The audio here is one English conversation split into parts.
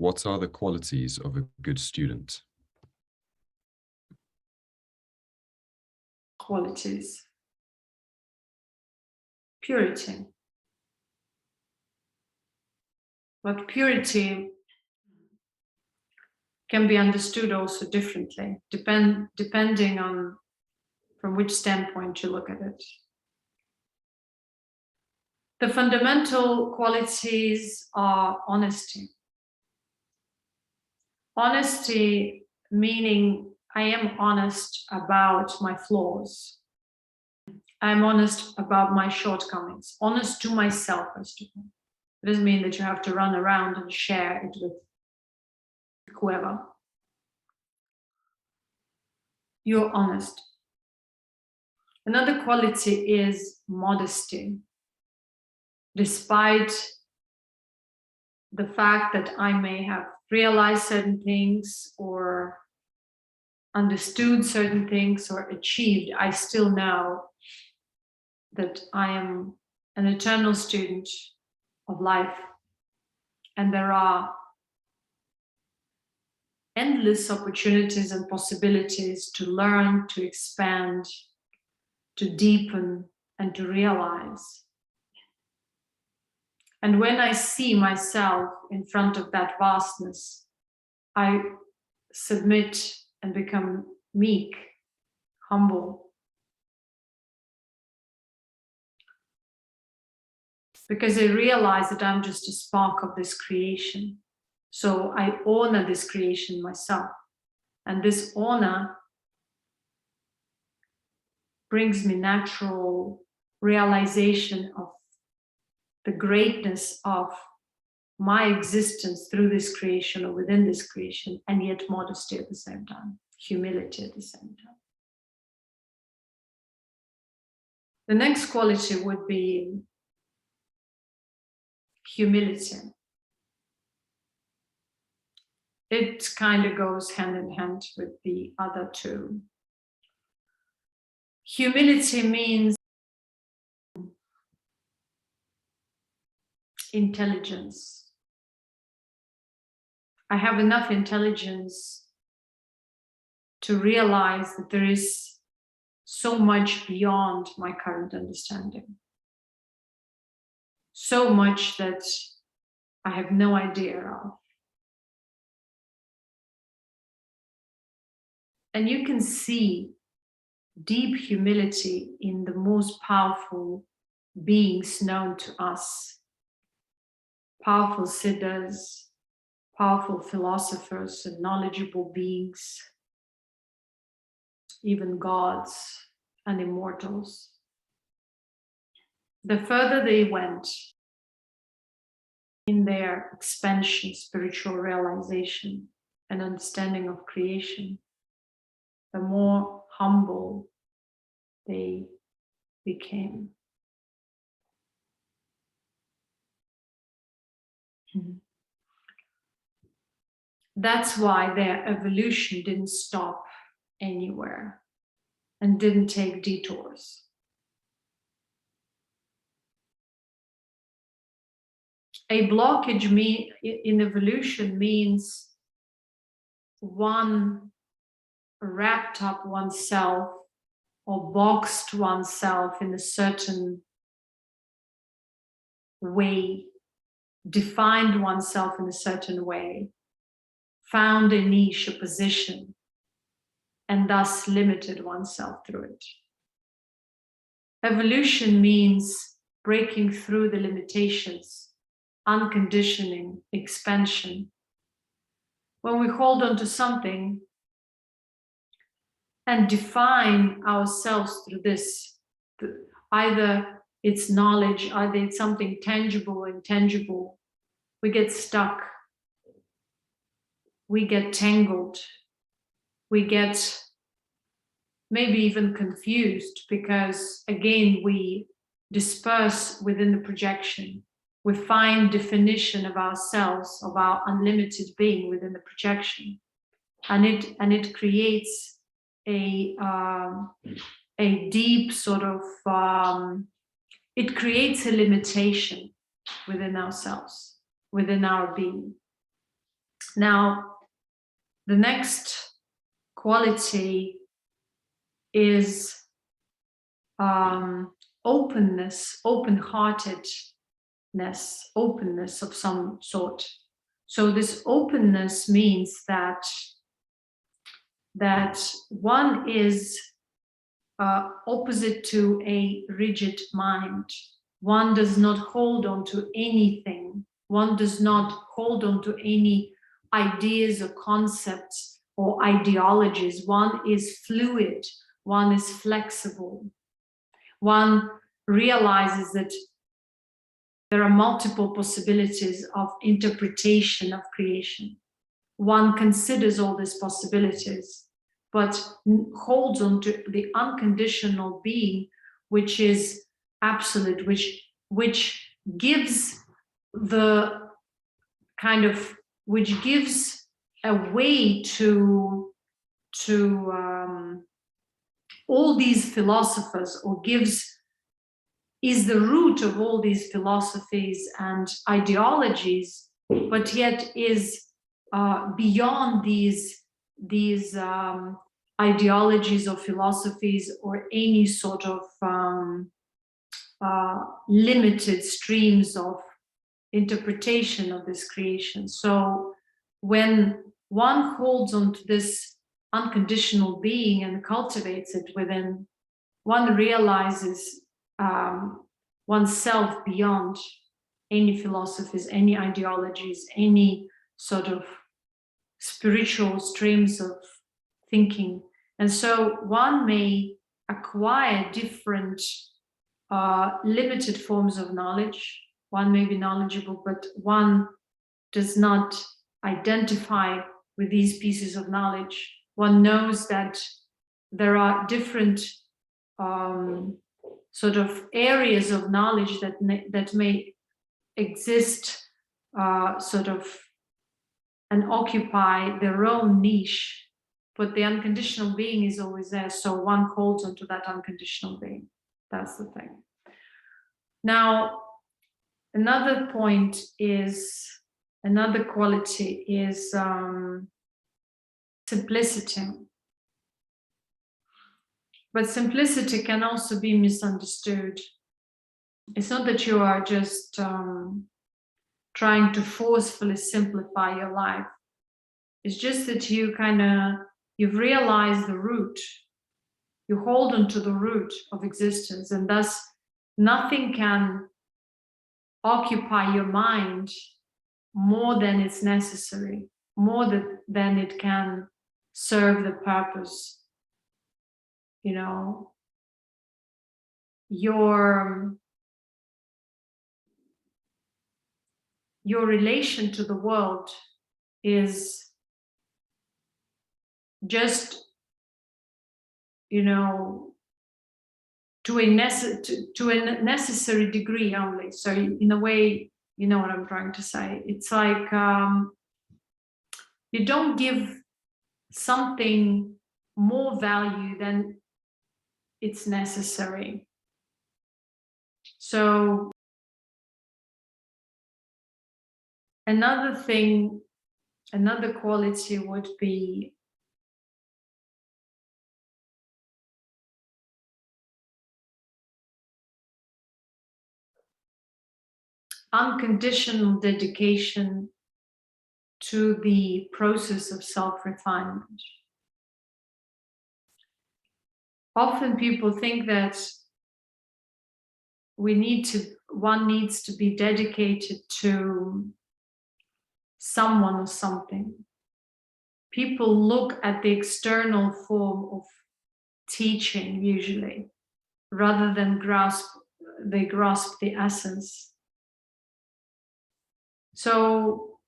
what are the qualities of a good student? Qualities. Purity. But purity can be understood also differently, depending on from which standpoint you look at it. The fundamental qualities are honesty. Honesty meaning I am honest about my flaws. I'm honest about my shortcomings, honest to myself first of all. It doesn't mean that you have to run around and share it with whoever. You're honest. Another quality is modesty. Despite the fact that I may have realized certain things or understood certain things or achieved, I still know that I am an eternal student of life, and there are endless opportunities and possibilities to learn, to expand, to deepen, and to realize. And when I see myself in front of that vastness, I submit and become meek, humble. Because I realize that I'm just a spark of this creation. So I honor this creation myself. And this honor brings me natural realization of the greatness of my existence through this creation or within this creation, and yet modesty at the same time, humility at the same time. The next quality would be humility. It kind of goes hand in hand with the other two. Humility means intelligence. I have enough intelligence to realize that there is so much beyond my current understanding. So much that I have no idea of. And you can see deep humility in the most powerful beings known to us. Powerful Siddhars, powerful philosophers and knowledgeable beings, even gods and immortals. The further they went in their expansion, spiritual realization and understanding of creation, the more humble they became. That's why their evolution didn't stop anywhere and didn't take detours. A blockage in evolution means one wrapped up oneself or boxed oneself in a certain way, defined oneself in a certain way, found a niche, a position, and thus limited oneself through it. Evolution means breaking through the limitations, unconditioning, expansion. When we hold on to something and define ourselves through this, either it's knowledge, either it's something tangible or intangible, we get stuck, we get tangled, we get maybe even confused, because again, we disperse within the projection. We find definition of ourselves, of our unlimited being within the projection, and it creates a deep sort of it creates a limitation within ourselves, within our being. Now, the next quality is openness, open-heartedness, openness of some sort. So this openness means that one is opposite to a rigid mind. One does not hold on to anything. One does not hold on to any ideas or concepts or ideologies. One is fluid. One is flexible. One realizes that there are multiple possibilities of interpretation of creation. One considers all these possibilities, but holds on to the unconditional being, which is absolute, which gives the kind of, which gives a way to all these philosophers, or is the root of all these philosophies and ideologies, but yet is beyond these ideologies or philosophies or any sort of limited streams of interpretation of this creation. So when one holds on to this unconditional being and cultivates it within, one realizes oneself beyond any philosophies, any ideologies, any sort of spiritual streams of thinking. And so one may acquire different limited forms of knowledge. One may be knowledgeable, but one does not identify with these pieces of knowledge. One knows that there are different sort of areas of knowledge that may exist sort of and occupy their own niche, but the unconditional being is always there, so one holds onto that unconditional being. That's the thing. Now, another point is, another quality is simplicity. But simplicity can also be misunderstood. It's not that you are just trying to forcefully simplify your life. It's just that you've realized the root. You hold on to the root of existence, and thus nothing can occupy your mind more than it's necessary, more than it can serve the purpose. You know, your relation to the world is just, you know, to a necessary degree only. So in a way, you know what I'm trying to say. It's like you don't give something more value than it's necessary. So another thing, another quality would be unconditional dedication to the process of self-refinement. Often people think that one needs to be dedicated to someone or something. People look at the external form of teaching usually, rather than grasp the essence. So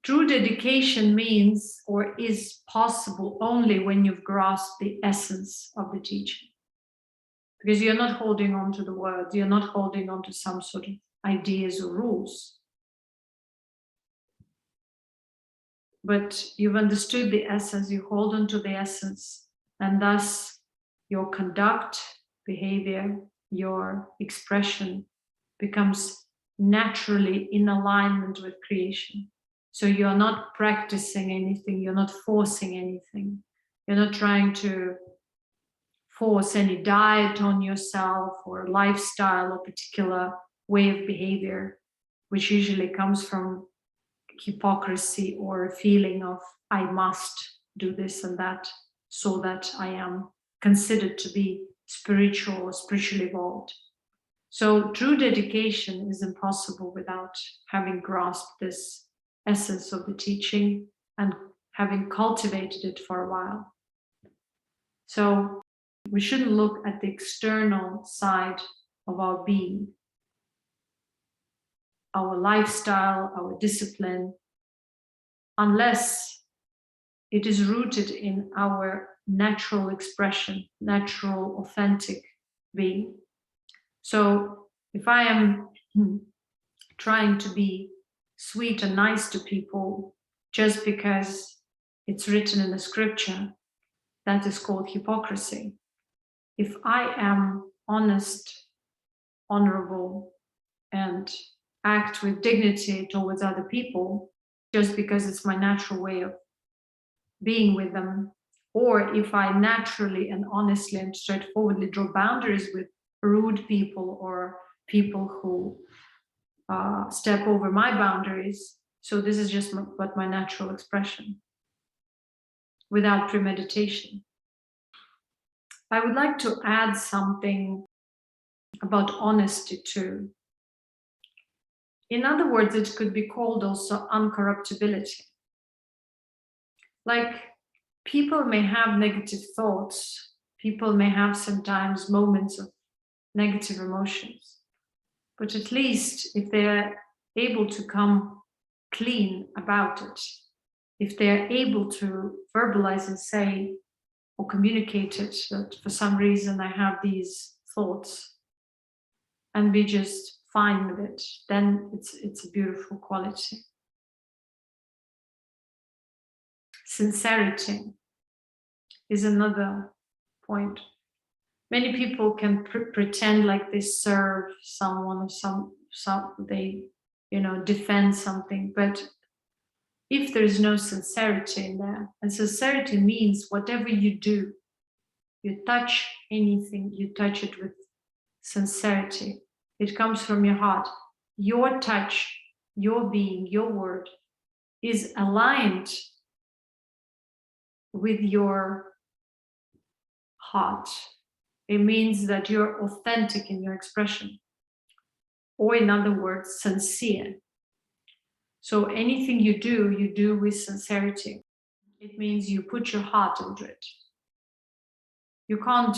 true dedication means, or is possible only when you've grasped the essence of the teaching. Because you're not holding on to the words, you're not holding on to some sort of ideas or rules. But you've understood the essence, you hold on to the essence, and thus your conduct, behavior, your expression becomes naturally in alignment with creation. So you're not practicing anything, you're not forcing anything. You're not trying to force any diet on yourself or lifestyle or particular way of behavior, which usually comes from hypocrisy or a feeling of I must do this and that so that I am considered to be spiritual or spiritually evolved. So true dedication is impossible without having grasped this essence of the teaching and having cultivated it for a while. So we shouldn't look at the external side of our being, our lifestyle, our discipline, unless it is rooted in our natural expression, natural, authentic being. So if I am trying to be sweet and nice to people just because it's written in the scripture, that is called hypocrisy. If I am honest, honorable, and act with dignity towards other people, just because it's my natural way of being with them, or if I naturally and honestly and straightforwardly draw boundaries with rude people or people who step over my boundaries, so this is just but my natural expression, without premeditation. I would like to add something about honesty too. In other words, it could be called also uncorruptibility. Like, people may have negative thoughts, people may have sometimes moments of negative emotions, but at least if they're able to come clean about it, if they're able to verbalize and say or communicate it, that for some reason I have these thoughts, and be just fine with it, then it's a beautiful quality. Sincerity is another point. Many people can pretend like they serve someone, or they, defend something, but if there is no sincerity in there, and sincerity means whatever you do, you touch anything, you touch it with sincerity. It comes from your heart. Your touch, your being, your word is aligned with your heart. It means that you're authentic in your expression, or in other words, sincere. So anything you do with sincerity. It means you put your heart into it. You can't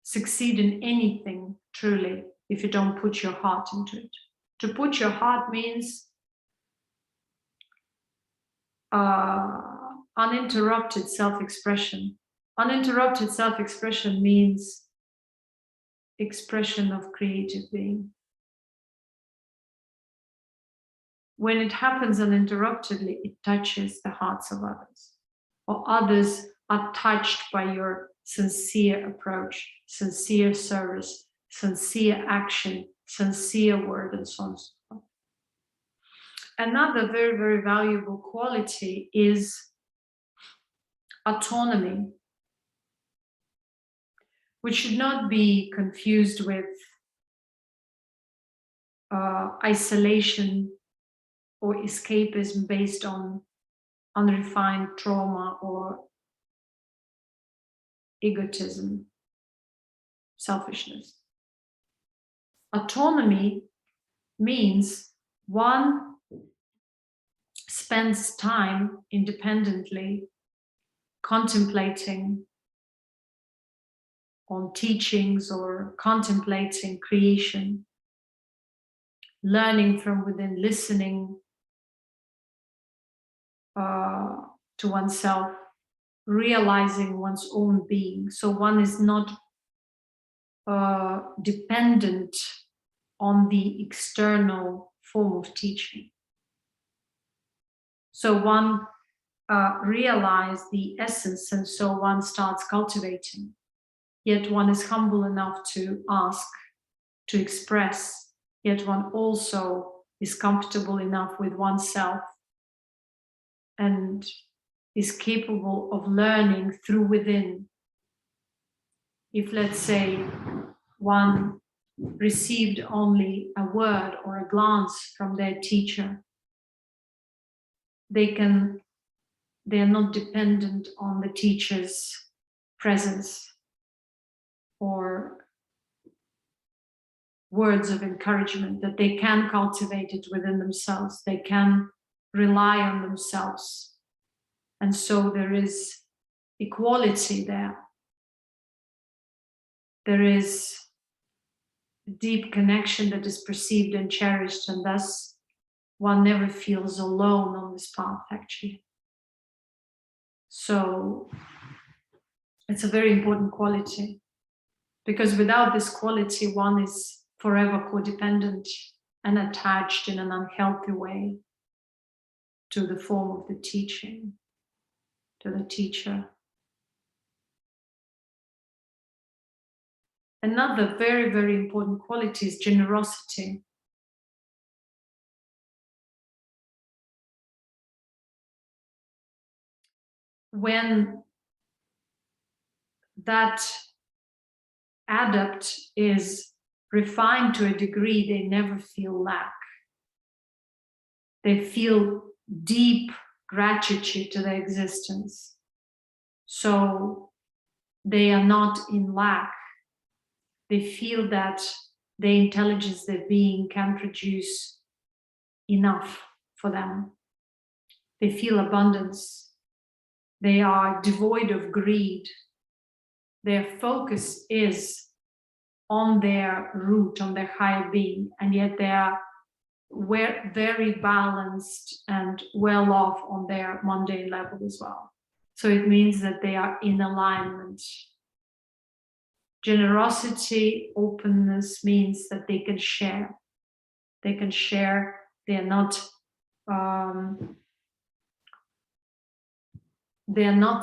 succeed in anything truly if you don't put your heart into it. To put your heart means uninterrupted self-expression. Uninterrupted self-expression means expression of creative being. When it happens uninterruptedly, it touches the hearts of others, or others are touched by your sincere approach, sincere service, sincere action, sincere word, and so on and so forth. Another very, very valuable quality is autonomy, which should not be confused with isolation or escapism based on unrefined trauma or egotism, selfishness. Autonomy means one spends time independently contemplating on teachings or contemplating creation, learning from within, listening to oneself, realizing one's own being. So one is not dependent on the external form of teaching. So one realizes the essence, and so one starts cultivating. Yet one is humble enough to ask, to express, yet one also is comfortable enough with oneself and is capable of learning through within. If, let's say, one received only a word or a glance from their teacher, they are not dependent on the teacher's presence or words of encouragement, that they can cultivate it within themselves. They can rely on themselves. And so there is equality there. There is a deep connection that is perceived and cherished, and thus one never feels alone on this path, actually. So it's a very important quality, because without this quality, one is forever codependent and attached in an unhealthy way to the form of the teaching, to the teacher. Another very, very important quality is generosity. When that adept is refined to a degree, they never feel lack. They feel deep gratitude to their existence. So they are not in lack. They feel that the intelligence, their being, can produce enough for them. They feel abundance. They are devoid of greed. Their focus is on their root, on their higher being, and yet they are very balanced and well off on their mundane level as well. So it means that they are in alignment. Generosity, openness means that they can share. They can share. They are not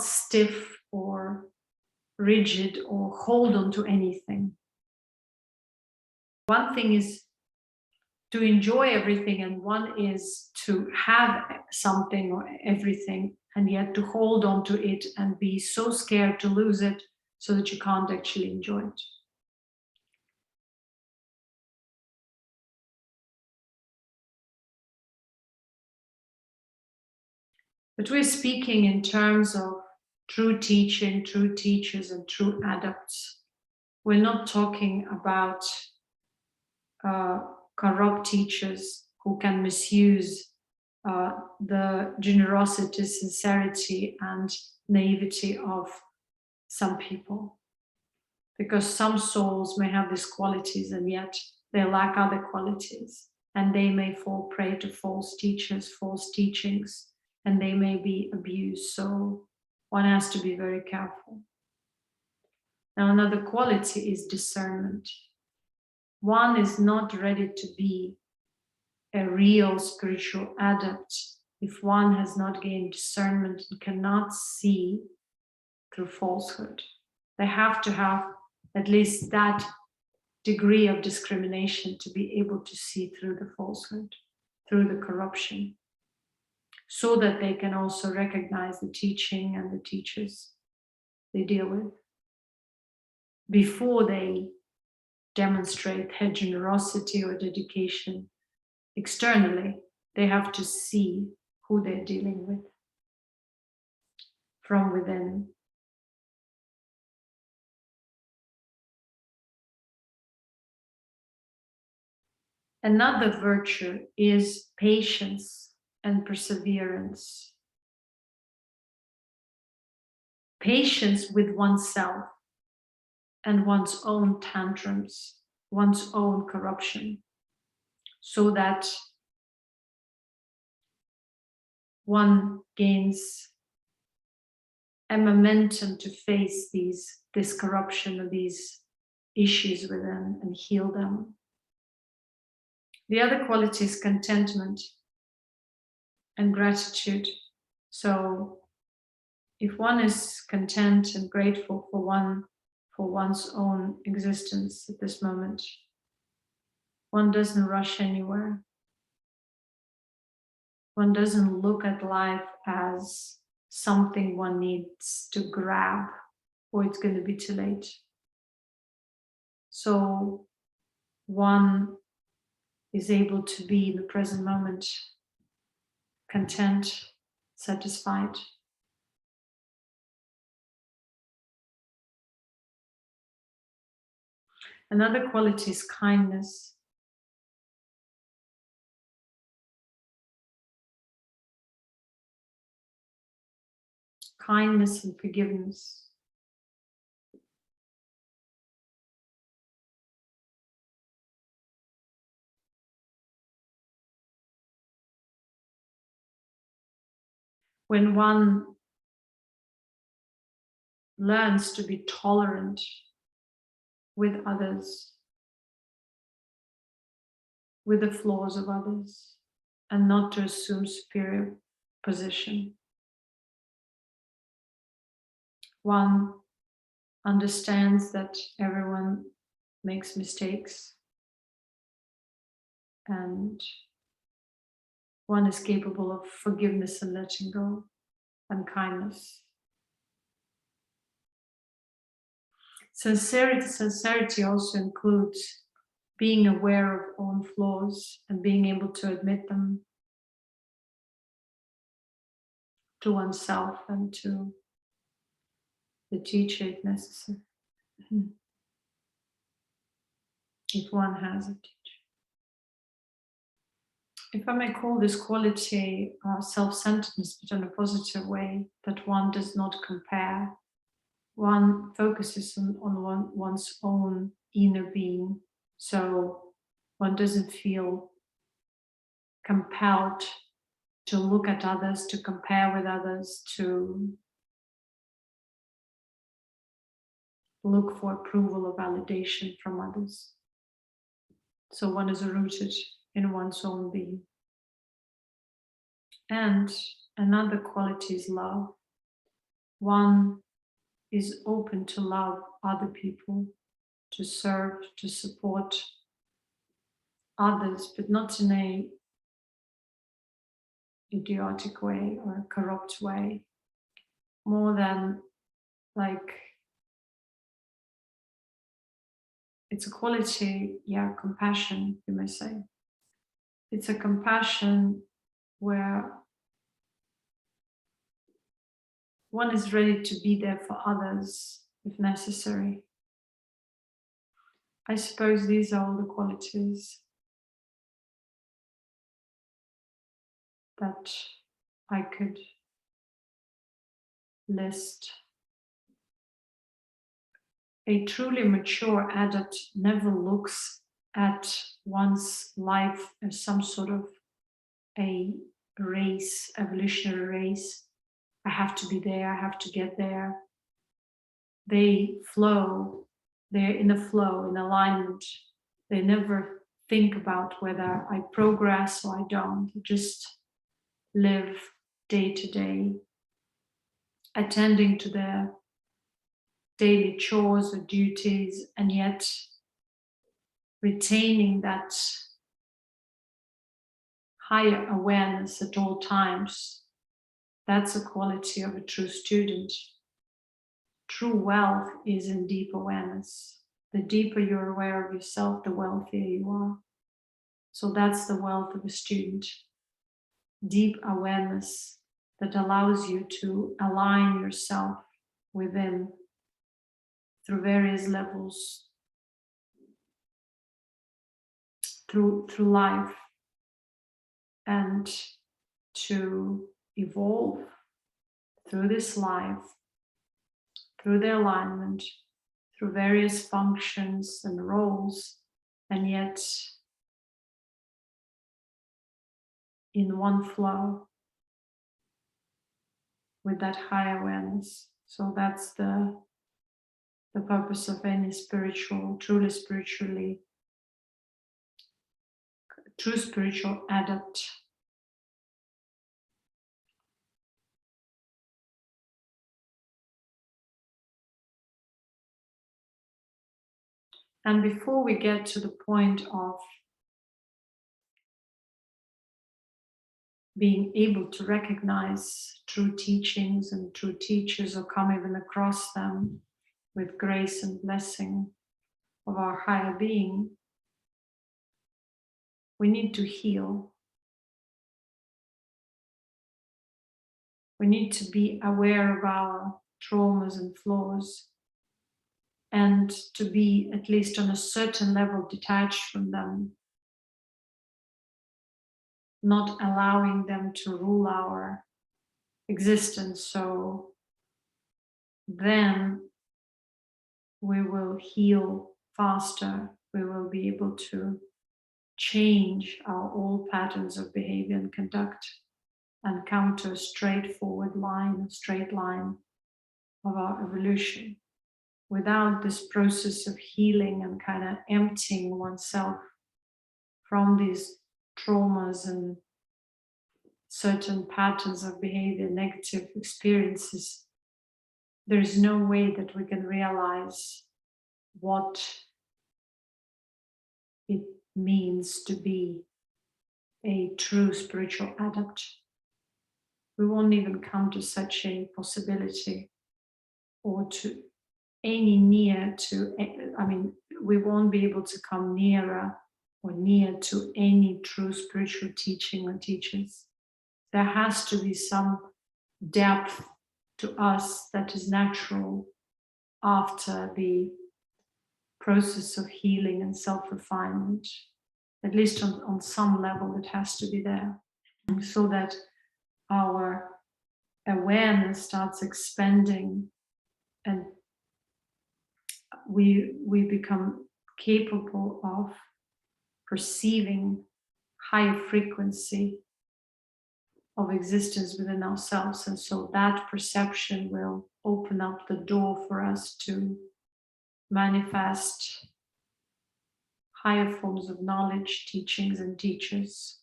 stiff or rigid or hold on to anything. One thing is to enjoy everything, and one is to have something or everything, and yet to hold on to it and be so scared to lose it so that you can't actually enjoy it. But we're speaking in terms of true teaching, true teachers, and true adepts. We're not talking about corrupt teachers who can misuse the generosity, sincerity, and naivety of some people. Because some souls may have these qualities and yet they lack other qualities, and they may fall prey to false teachers, false teachings, and they may be abused. So one has to be very careful. Now, another quality is discernment. One is not ready to be a real spiritual adept if one has not gained discernment and cannot see through falsehood. They have to have at least that degree of discrimination to be able to see through the falsehood, through the corruption, so that they can also recognize the teaching and the teachers they deal with. Before they demonstrate their generosity or dedication externally, they have to see who they're dealing with from within. Another virtue is patience and perseverance. Patience with oneself and one's own tantrums, one's own corruption, so that one gains a momentum to face this corruption or these issues within and heal them. The other quality is contentment and gratitude. So if one is content and grateful for one's own existence at this moment, one doesn't rush anywhere. One doesn't look at life as something one needs to grab or it's going to be too late. So one is able to be in the present moment, content, satisfied. Another quality is kindness. Kindness and forgiveness. When one learns to be tolerant with others, with the flaws of others, and not to assume superior position. One understands that everyone makes mistakes, and one is capable of forgiveness and letting go, and kindness. Sincerity also includes being aware of own flaws and being able to admit them to oneself and to the teacher if necessary, if one has a teacher. If I may call this quality self-centeredness, but in a positive way, that one does not compare. One focuses on one's own inner being, so one doesn't feel compelled to look at others, to compare with others, to look for approval or validation from others. So one is rooted in one's own being. And another quality is love. One is open to love other people, to serve, to support others, but not in a idiotic way or a corrupt way, more than like, it's a quality, compassion, you may say. It's a compassion where one is ready to be there for others if necessary. I suppose these are all the qualities that I could list. A truly mature adept never looks at one's life as some sort of a race, evolutionary race. I have to be there, I have to get there. They flow, they're in a flow, in alignment. They never think about whether I progress or I don't. They just live day to day, attending to their daily chores or duties, and yet retaining that higher awareness at all times. That's a quality of a true student. True wealth is in deep awareness. The deeper you're aware of yourself, the wealthier you are. So that's the wealth of a student. Deep awareness that allows you to align yourself within through various levels, through life, and to evolve through this life, through the alignment, through various functions and roles, and yet in one flow with that high awareness. So that's the purpose of any true spiritual adept. And before we get to the point of being able to recognize true teachings and true teachers, or come even across them with grace and blessing of our higher being, we need to heal. We need to be aware of our traumas and flaws, and to be, at least on a certain level, detached from them, not allowing them to rule our existence. So then we will heal faster. We will be able to change our old patterns of behavior and conduct, and come to a straightforward line, a straight line of our evolution. Without this process of healing and kind of emptying oneself from these traumas and certain patterns of behavior, negative experiences, there is no way that we can realize what it means to be a true spiritual adept. We won't even come to such a possibility, or to any near to, I mean, we won't be able to come nearer or near to any true spiritual teaching or teachers. There has to be some depth to us that is natural after the process of healing and self-refinement. At least on some level, it has to be there, so that our awareness starts expanding, and we become capable of perceiving higher frequency of existence within ourselves. And so that perception will open up the door for us to manifest higher forms of knowledge, teachings and teachers,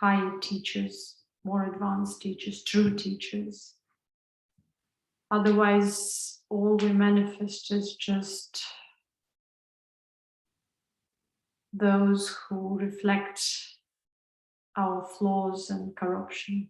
higher teachers, more advanced teachers, true teachers. Otherwise, all we manifest is just those who reflect our flaws and corruption.